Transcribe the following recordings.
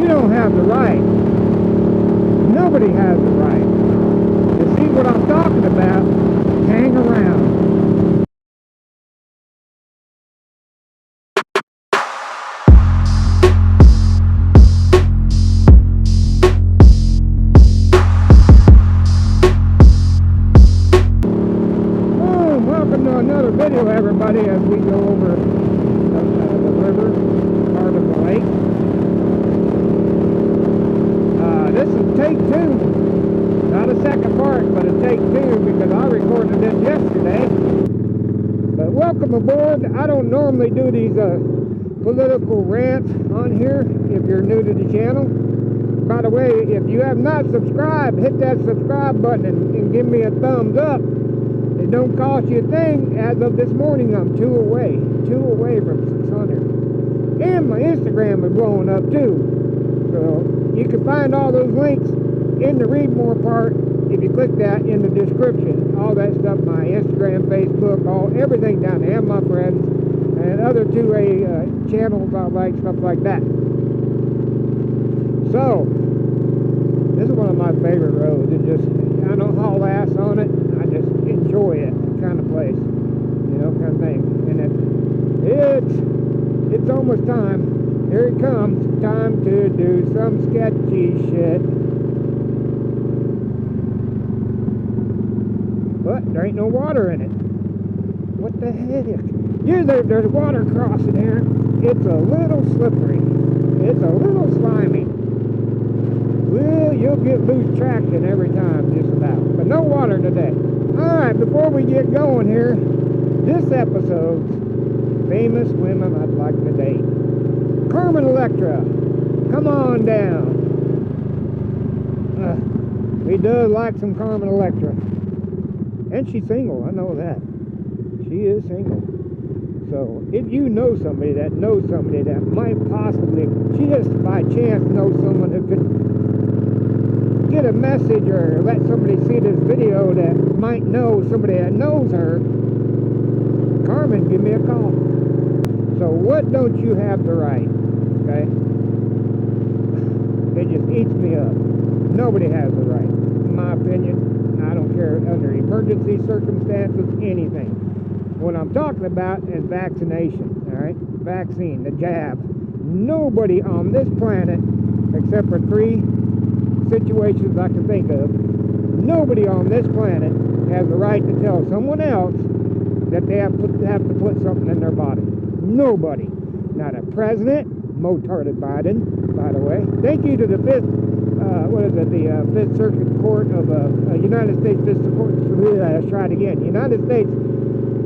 You don't have the right. Nobody has the right. To see what I'm talking about, hang around. Welcome to another video, everybody, as we go over the river, part of the lake. This is take two, not a second part, but a take two, because I recorded this yesterday. But welcome aboard. I don't normally do these political rants on here if you're new to the channel. By the way, if you have not subscribed, hit that subscribe button and give me a thumbs up. It don't cost you a thing. As of this morning, I'm two away from 600. And my Instagram is blowing up too. So you can find all those links in the read more part if you click that in the description. All that stuff, my Instagram, Facebook, everything down there, and my friends, and other 2A channels I like, stuff like that. So this is one of my favorite roads. It just, I don't haul ass on it. I just enjoy it, kind of place, you know, kind of thing. And it's almost time. Here it comes, time to do some sketchy shit. But there ain't no water in it. What the heck? Yeah, there's water crossing here. It's a little slippery. It's a little slimy. Well, you'll get loose traction every time, just about. But no water today. Alright, before we get going here, this episode's famous women I'd like to date. Carmen Electra, come on down. We do like some Carmen Electra. And she's single, I know that. She is single. So, if you know somebody that might possibly, she just by chance knows someone who could get a message or let somebody see this video that might know somebody that knows her, Carmen, give me a call. So what don't you have the right? Okay? It just eats me up. Nobody has the right, in my opinion. I don't care under emergency circumstances, anything. What I'm talking about is vaccination, all right? Vaccine, the jab. Nobody on this planet, except for 3 situations I can think of, nobody on this planet has the right to tell someone else that they have to put something in their body. Nobody. Not a president, retarded Biden, by the way. Thank you to the Fifth Circuit Court of United States Fifth Court. Let's try it again. United States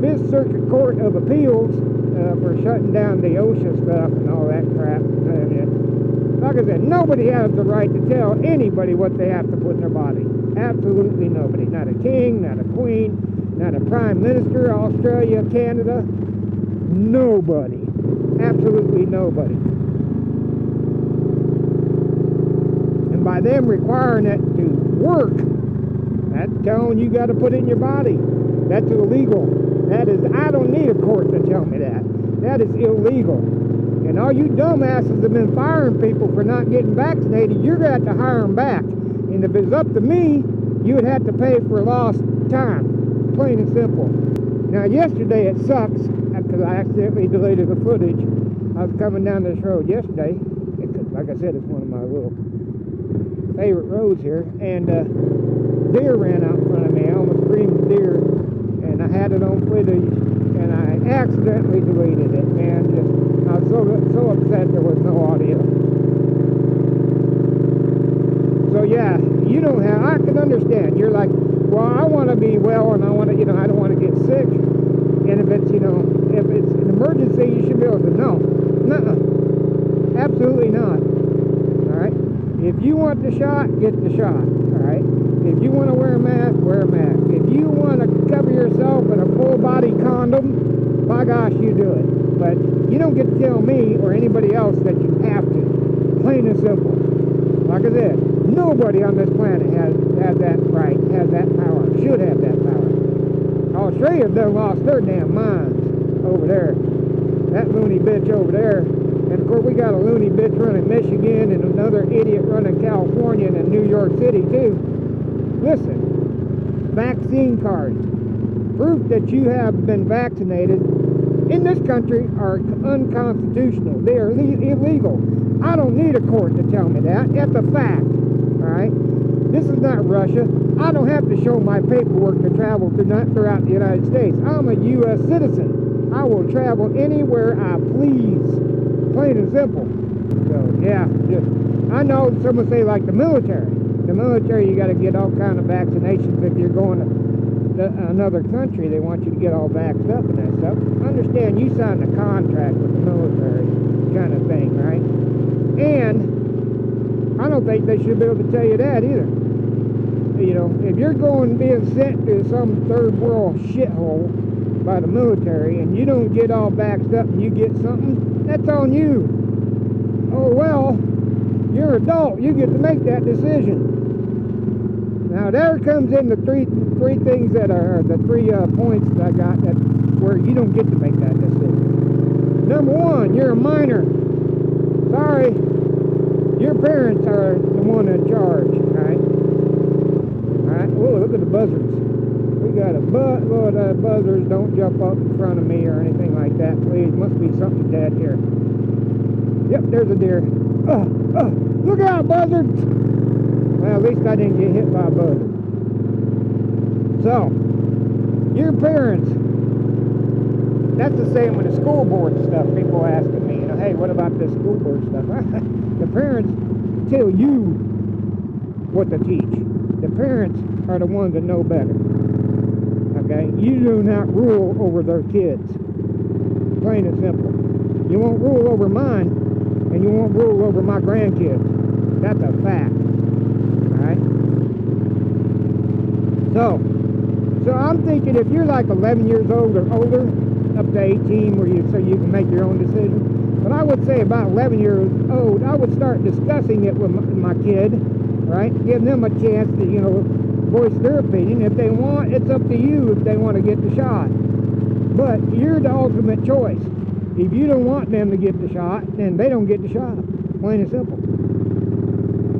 Fifth Circuit Court of Appeals for shutting down the OSHA stuff and all that crap. Like I said, nobody has the right to tell anybody what they have to put in their body. Absolutely nobody. Not a king, not a queen, not a prime minister, Australia, Canada. Nobody. Absolutely nobody. And by them requiring it to work, that's telling you got to put it in your body. That's illegal. That is, I don't need a court to tell me that. That is illegal. And all you dumbasses have been firing people for not getting vaccinated, you're going to have to hire them back. And if it's up to me, you would have to pay for lost time. Plain and simple. Now, yesterday it sucks, because I accidentally deleted the footage. I was coming down this road yesterday. Like I said, it's one of my little favorite roads here. And deer ran out in front of me. I almost screamed deer. And I had it on footage. And I accidentally deleted it, man. I was so upset there was no audio. So yeah, you don't have, I can understand. You're like, well, I want to be well and I want to, I don't want to get sick. And if it's, if it's an emergency, you should be able to, no. Nuh-uh. Absolutely not. Alright? If you want the shot, get the shot. Alright? If you want to wear a mask, wear a mask. If you want to cover yourself in a full body condom, by gosh, you do it. But you don't get to tell me or anybody else that you have to. Plain and simple. Like I said, nobody on this planet has that right, has that power, should have that power. Australia done lost their damn minds over there. That loony bitch over there And of course, we got a loony bitch running Michigan and another idiot running California and in New York City too. Listen, vaccine cards, proof that you have been vaccinated in this country are unconstitutional. They are illegal. I don't need a court to tell me that. That's a fact. Alright? This is not Russia. I don't have to show my paperwork to travel throughout the United States. I'm a U.S. citizen. I will travel anywhere I please. Plain and simple. So, yeah. I know someone say like the military. The military, you got to get all kind of vaccinations if you're going to another country. They want you to get all vaxxed up and that stuff. Understand, you signed a contract with the military kind of thing, right? And I don't think they should be able to tell you that either. You know, if you're being sent to some third world shithole by the military and you don't get all vaxxed up and you get something, that's on you. Oh well, you're an adult, you get to make that decision. Now there comes in the three things that are the 3 points that I got that where you don't get to make that decision. Number one, you're a minor. Sorry, your parents are the one in charge. Alright, whoa, look at the buzzards. We got a buzzards. Don't jump up in front of me or anything like that, please. Must be something dead here. Yep, there's a deer. Look out, buzzards! Well, at least I didn't get hit by a buzzard. So, your parents, that's the same with the school board stuff. People asking me, you know, hey, what about this school board stuff? The parents tell you what to teach. The parents are the ones that know better. Okay? You do not rule over their kids. Plain and simple. You won't rule over mine, and you won't rule over my grandkids. That's a fact. Alright? So I'm thinking if you're like 11 years old or older, up to 18, so you can make your own decision. But I would say about 11 years old, I would start discussing it with my kid, right? Give them a chance to, you know, voice their opinion. If they want, it's up to you if they want to get the shot. But you're the ultimate choice. If you don't want them to get the shot, then they don't get the shot. Plain and simple.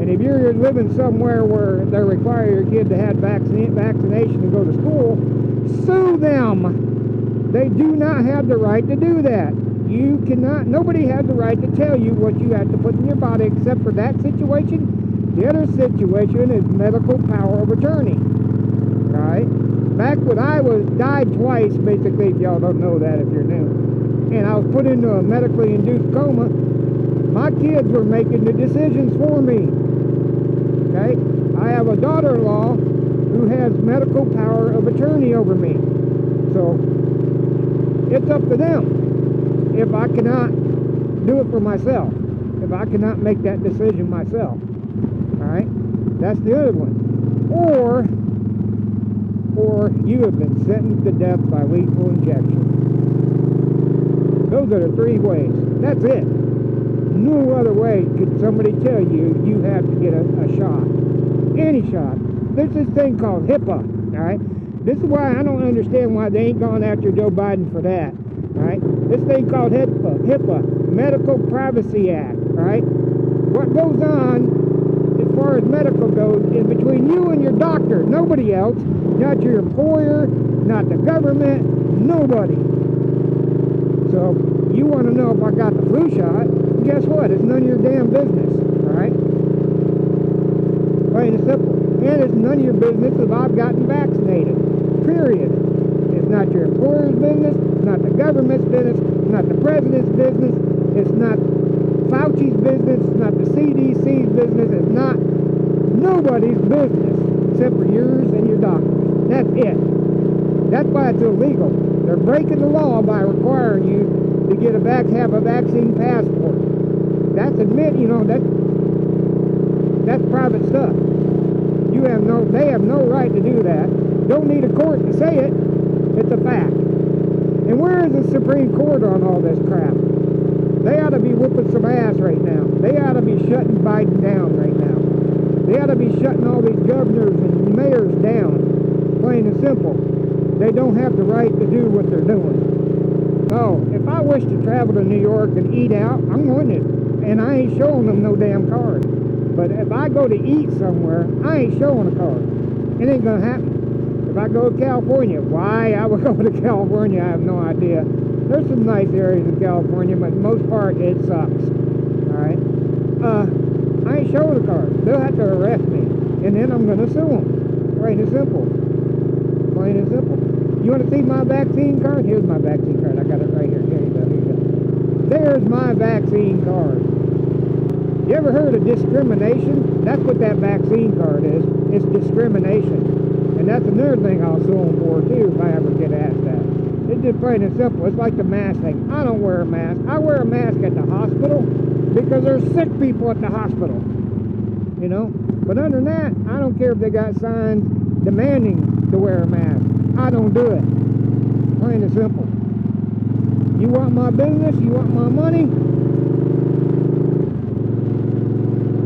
And if you're living somewhere where they require your kid to have vaccination to go to school, sue them. They do not have the right to do that. You cannot, nobody has the right to tell you what you have to put in your body except for that situation. The other situation is medical power of attorney. Right? Back when I died twice, basically, if y'all don't know that if you're new, and I was put into a medically induced coma, my kids were making the decisions for me. Okay? I have a daughter-in-law who has medical power of attorney over me. So, it's up to them if I cannot do it for myself. If I cannot make that decision myself. Alright? That's the other one. Or you have been sentenced to death by lethal injection. Those are the 3 ways. That's it. No other way could somebody tell you you have to get a shot. Any shot. There's this thing called HIPAA. Alright? This is why I don't understand why they ain't gone after Joe Biden for that. Alright? This thing called HIPAA, Medical Privacy Act. Alright? What goes on as far as medical goes is between you and your doctor. Nobody else. Not your employer, not the government, nobody. So, you want to know if I got the flu shot, guess what? It's none of your damn business. Alright? Plain and simple. And it's none of your business if I've gotten vaccinated. Period. It's not your employer's business, it's not the government's business, it's not the president's business, it's not Fauci's business, it's not the CDC's business, it's not nobody's business except for yours and your doctor's. That's it. That's why it's illegal. They're breaking the law by requiring you to get have a vaccine passport. That's that's private stuff. They have no right to do that. Don't need a court to say it. It's a fact. And where is the Supreme Court on all this crap? They ought to be whooping some ass right now. They ought to be shutting Biden down right now. They ought to be shutting all these governors and mayors down. Plain and simple. They don't have the right to do what they're doing. So, if I wish to travel to New York and eat out, I'm going to. And I ain't showing them no damn card. But if I go to eat somewhere, I ain't showing a card. It ain't going to happen. If I go to California, why I would go to California, I have no idea. There's some nice areas in California, but most part, it sucks. Alright? I ain't showing a card. They'll have to arrest me. And then I'm going to sue them. Plain and simple. Plain and simple. You want to see my vaccine card? Here's my vaccine card. I got it right here. Here you go. Here you go. There's my vaccine card. You ever heard of discrimination? That's what that vaccine card is. It's discrimination. And that's another thing I'll sue them for, too, if I ever get asked that. It's just plain and simple. It's like the mask thing. I don't wear a mask. I wear a mask at the hospital because there's sick people at the hospital. You know? But other than that, I don't care if they got signs demanding to wear a mask. I don't do it. Plain and simple. You want my business? You want my money?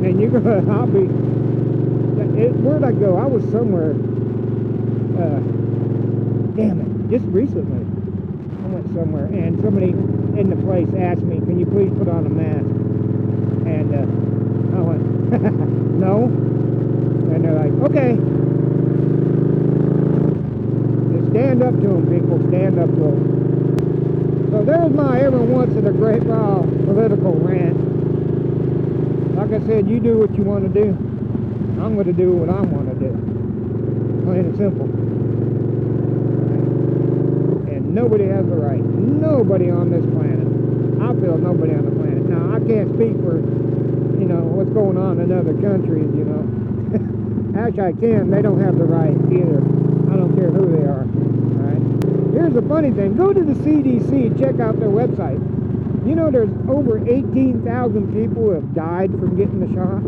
And you're gonna, I'll be, where'd I go? I was somewhere, damn it, just recently. I went somewhere and somebody in the place asked me, can you please put on a mask? And I went, no. And they're like, okay. Just stand up to them, people. Stand up to them. So there's my every once in a great while political rant. Like I said, you do what you want to do. I'm going to do what I want to do. Plain and simple. And nobody has the right. Nobody on this planet. I feel nobody on the planet. Now, I can't speak for, you know, what's going on in other countries, you know. Actually, I can. They don't have the right either. I don't care who they are. Alright? Here's the funny thing. Go to the CDC and check out their website. You know there's over 18,000 people who have died from getting the shot?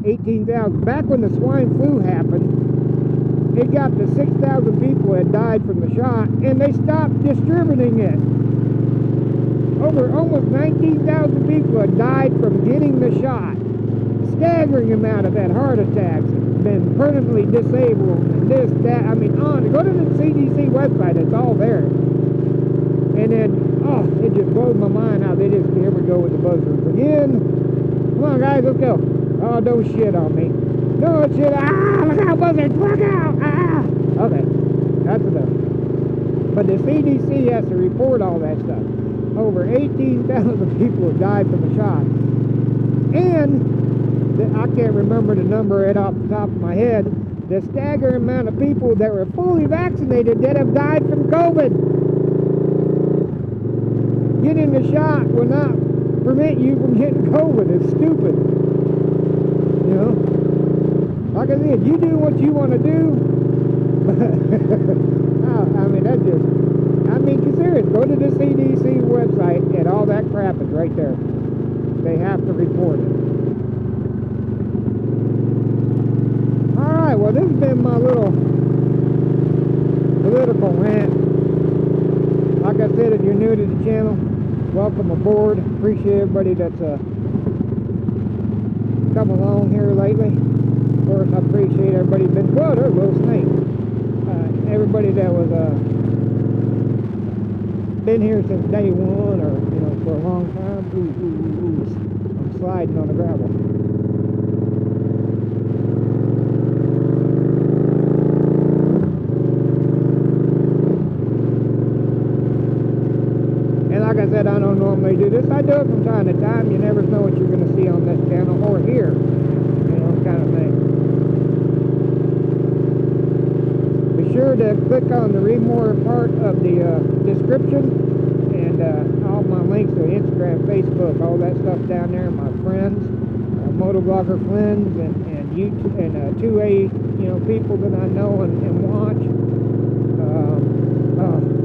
18,000. Back when the swine flu happened, it got to 6,000 people who had died from the shot, and they stopped distributing it. Over almost 19,000 people had died from getting the shot. Staggering amount of had heart attacks, been permanently disabled, and this, that. I mean, on. Go to the CDC website. It's all there. And then, oh, it just blows my mind how they just, here we go with the buzzers again. Come on, guys, let's go. Oh, don't shit on me. Don't shit. Ah, look out, buzzards, look out. Ah. Okay, that's enough. But the CDC has to report all that stuff. Over 18,000 people have died from the shot. And I can't remember the number right off the top of my head. The staggering amount of people that were fully vaccinated that have died from COVID. Getting the shot will not prevent you from getting COVID. It's stupid. You know? Like I said, you do what you want to do. I mean, that's just, I mean, consider it. Go to the CDC website and all that crap is right there. They have to report it. Alright, well, this has been my little political rant. Like I said, if you're new to the channel, welcome aboard. Appreciate everybody that's come along here lately. Of course, I appreciate everybody that's been, well, there's a little snake. Everybody that was been here since day one, or you know, for a long time. Ooh. I'm sliding on the gravel. Like I said, I don't normally do this. I do it from time to time. You never know what you're going to see on this channel or here. You know, kind of thing. Be sure to click on the read more part of the description. And all my links to Instagram, Facebook, all that stuff down there. My friends, motovlogger friends, and YouTube, and 2A, you know, people that I know and watch.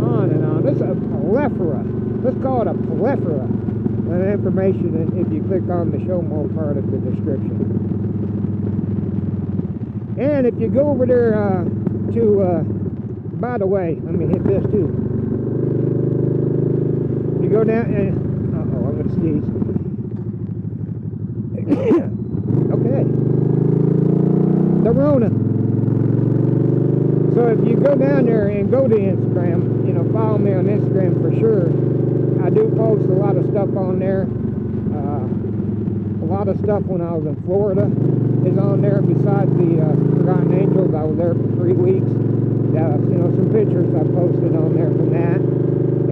On and on. This is a plethora. Let's call it a plethora of information if you click on the show more part of the description. And if you go over there by the way, let me hit this too. You go down and, uh-oh, I'm going to sneeze. Okay. The Rona. So if you go down there and go to Instagram, you know, follow me on Instagram for sure. I do post a lot of stuff on there. A lot of stuff when I was in Florida is on there. Besides the Forgotten Angels, I was there for 3 weeks. You know, some pictures I posted on there from that.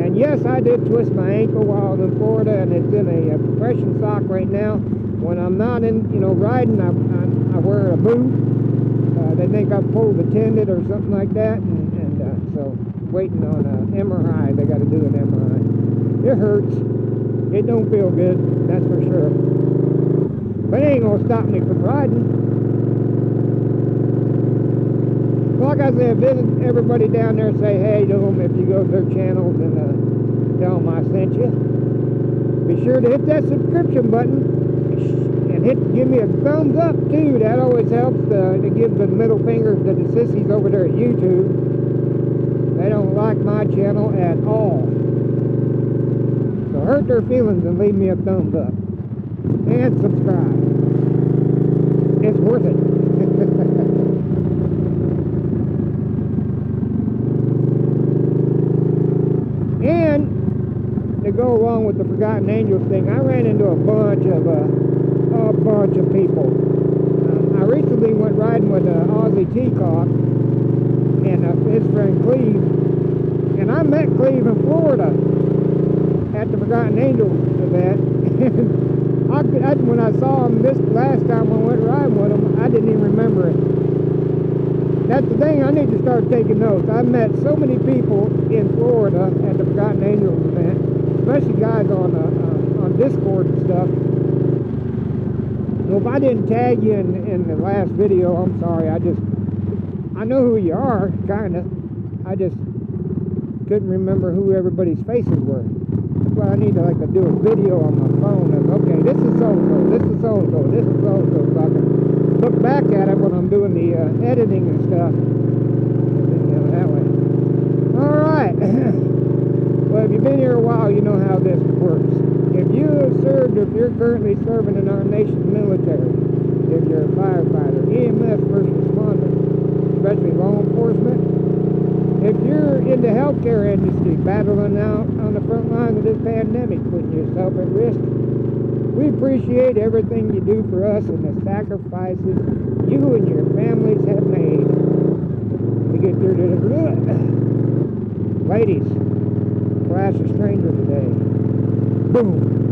And yes, I did twist my ankle while I was in Florida, and it's in a compression sock right now. When I'm not in, you know, riding, I wear a boot. They think I pulled a tendon or something like that, and so waiting on an MRI. They got to do an MRI. It hurts. It don't feel good, that's for sure. But it ain't gonna stop me from riding. Like I said, visit everybody down there and say hey to them if you go to their channels, and tell them I sent you. Be sure to hit that subscription button and give me a thumbs up too. That always helps to give the middle finger to the sissies over there at YouTube. They don't like my channel at all. So hurt their feelings and leave me a thumbs up. And subscribe. It's worth it. And to go along with the Forgotten Angels thing, I ran into a bunch of people. I recently went riding with Aussie Teacock and his friend Cleve, and I met Cleve in Florida at the Forgotten Angels event. When I saw him this last time I went riding with him, I didn't even remember it. That's the thing, I need to start taking notes. I've met so many people in Florida at the Forgotten Angels event, especially guys on Discord and stuff. Well, if I didn't tag you in the last video, I'm sorry. I know who you are, kinda. I just couldn't remember who everybody's faces were. That's why I need to do a video on my phone of, okay, this is so-and-so, this is so-and-so, this is so-and-so, so I can look back at it when I'm doing the editing and stuff. You know, that way. Alright. Well, if you've been here a while, you know how this works. If you have served, if you're currently serving in our nation's military, if you're a firefighter, EMS, first responder, especially law enforcement, if you're in the healthcare industry, battling out on the front lines of this pandemic, putting yourself at risk, we appreciate everything you do for us and the sacrifices you and your families have made to get through this. Ladies, flash a stranger today. Boom.